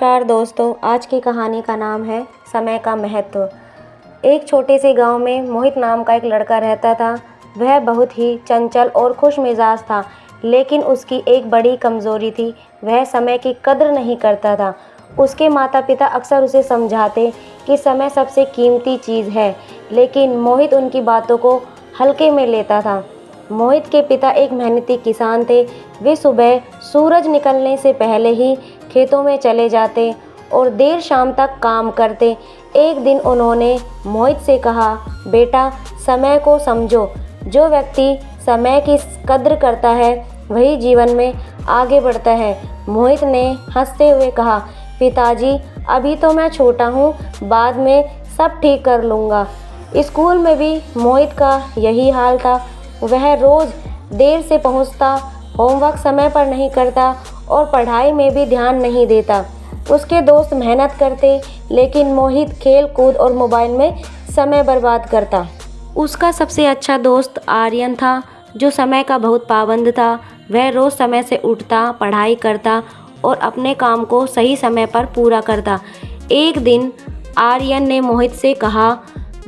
नमस्कार दोस्तों, आज की कहानी का नाम है समय का महत्व। एक छोटे से गांव में मोहित नाम का एक लड़का रहता था। वह बहुत ही चंचल और खुश मिजाज था, लेकिन उसकी एक बड़ी कमज़ोरी थी, वह समय की कद्र नहीं करता था। उसके माता पिता अक्सर उसे समझाते कि समय सबसे कीमती चीज़ है, लेकिन मोहित उनकी बातों को हल्के में लेता था। मोहित के पिता एक मेहनती किसान थे। वे सुबह सूरज निकलने से पहले ही खेतों में चले जाते और देर शाम तक काम करते। एक दिन उन्होंने मोहित से कहा, बेटा, समय को समझो। जो व्यक्ति समय की कद्र करता है वही जीवन में आगे बढ़ता है। मोहित ने हंसते हुए कहा, पिताजी, अभी तो मैं छोटा हूँ, बाद में सब ठीक कर लूँगा। स्कूल में भी मोहित का यही हाल था। वह रोज़ देर से पहुंचता, होमवर्क समय पर नहीं करता और पढ़ाई में भी ध्यान नहीं देता। उसके दोस्त मेहनत करते, लेकिन मोहित खेल कूद और मोबाइल में समय बर्बाद करता। उसका सबसे अच्छा दोस्त आर्यन था, जो समय का बहुत पाबंद था। वह रोज़ समय से उठता, पढ़ाई करता और अपने काम को सही समय पर पूरा करता। एक दिन आर्यन ने मोहित से कहा,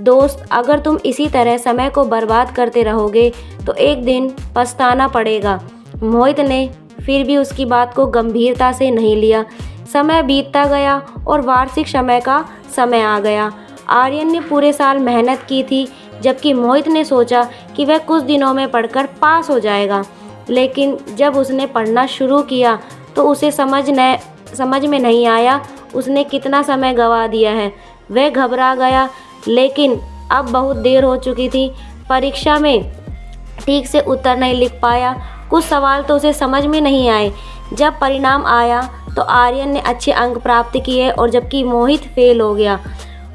दोस्त, अगर तुम इसी तरह समय को बर्बाद करते रहोगे तो एक दिन पछताना पड़ेगा। मोहित ने फिर भी उसकी बात को गंभीरता से नहीं लिया। समय बीतता गया और वार्षिक समय का समय आ गया। आर्यन ने पूरे साल मेहनत की थी, जबकि मोहित ने सोचा कि वह कुछ दिनों में पढ़कर पास हो जाएगा। लेकिन जब उसने पढ़ना शुरू किया तो उसे समझ में नहीं आया उसने कितना समय गंवा दिया है। वह घबरा गया, लेकिन अब बहुत देर हो चुकी थी। परीक्षा में ठीक से उत्तर नहीं लिख पाया। कुछ सवाल तो उसे समझ में नहीं आए। जब परिणाम आया तो आर्यन ने अच्छे अंक प्राप्त किए और जबकि मोहित फेल हो गया।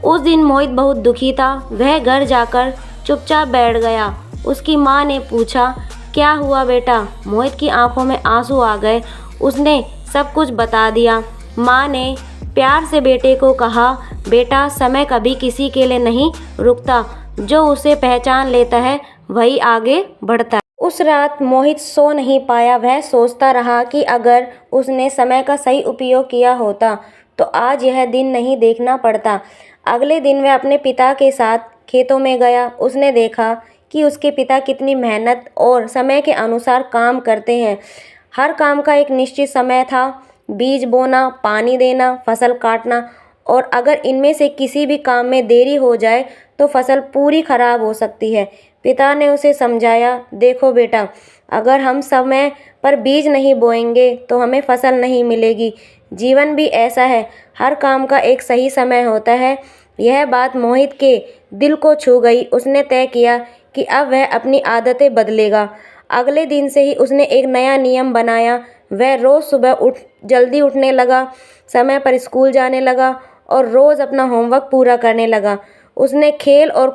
उस दिन मोहित बहुत दुखी था। वह घर जाकर चुपचाप बैठ गया। उसकी माँ ने पूछा, क्या हुआ बेटा? मोहित की आंखों में आंसू आ गए। उसने सब कुछ बता दिया। माँ ने प्यार से बेटे को कहा, बेटा, समय कभी किसी के लिए नहीं रुकता। जो उसे पहचान लेता है वही आगे बढ़ता है। उस रात मोहित सो नहीं पाया। वह सोचता रहा कि अगर उसने समय का सही उपयोग किया होता तो आज यह दिन नहीं देखना पड़ता। अगले दिन वह अपने पिता के साथ खेतों में गया। उसने देखा कि उसके पिता कितनी मेहनत और समय के अनुसार काम करते हैं। हर काम का एक निश्चित समय था, बीज बोना, पानी देना, फसल काटना, और अगर इनमें से किसी भी काम में देरी हो जाए तो फसल पूरी खराब हो सकती है। पिता ने उसे समझाया, देखो बेटा, अगर हम समय पर बीज नहीं बोएंगे तो हमें फसल नहीं मिलेगी। जीवन भी ऐसा है, हर काम का एक सही समय होता है। यह बात मोहित के दिल को छू गई। उसने तय किया कि अब वह अपनी आदतें बदलेगा। अगले दिन से ही उसने एक नया नियम बनाया। वह रोज़ सुबह जल्दी उठने लगा, समय पर स्कूल जाने लगा और रोज़ अपना होमवर्क पूरा करने लगा। उसने खेल और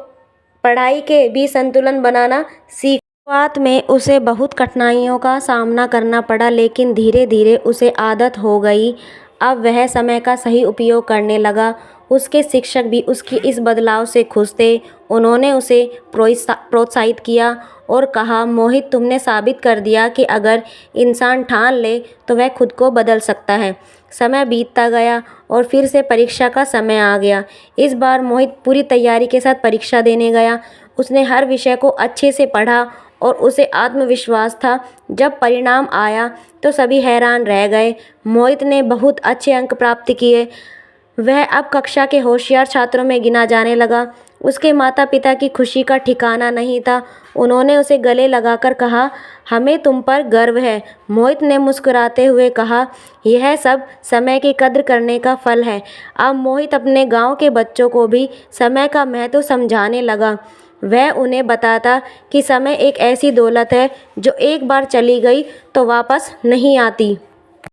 पढ़ाई के बीच संतुलन बनाना सीखा। शुरुआत में उसे बहुत कठिनाइयों का सामना करना पड़ा, लेकिन धीरे धीरे उसे आदत हो गई। अब वह समय का सही उपयोग करने लगा। उसके शिक्षक भी उसकी इस बदलाव से खुश थे। उन्होंने उसे प्रोत्साहित किया और कहा, मोहित, तुमने साबित कर दिया कि अगर इंसान ठान ले तो वह खुद को बदल सकता है। समय बीतता गया और फिर से परीक्षा का समय आ गया। इस बार मोहित पूरी तैयारी के साथ परीक्षा देने गया। उसने हर विषय को अच्छे से पढ़ा और उसे आत्मविश्वास था। जब परिणाम आया तो सभी हैरान रह गए। मोहित ने बहुत अच्छे अंक प्राप्त किए। वह अब कक्षा के होशियार छात्रों में गिना जाने लगा। उसके माता पिता की खुशी का ठिकाना नहीं था। उन्होंने उसे गले लगाकर कहा, हमें तुम पर गर्व है। मोहित ने मुस्कुराते हुए कहा, यह सब समय की कद्र करने का फल है। अब मोहित अपने गांव के बच्चों को भी समय का महत्व समझाने लगा। वह उन्हें बताता कि समय एक ऐसी दौलत है जो एक बार चली गई तो वापस नहीं आती।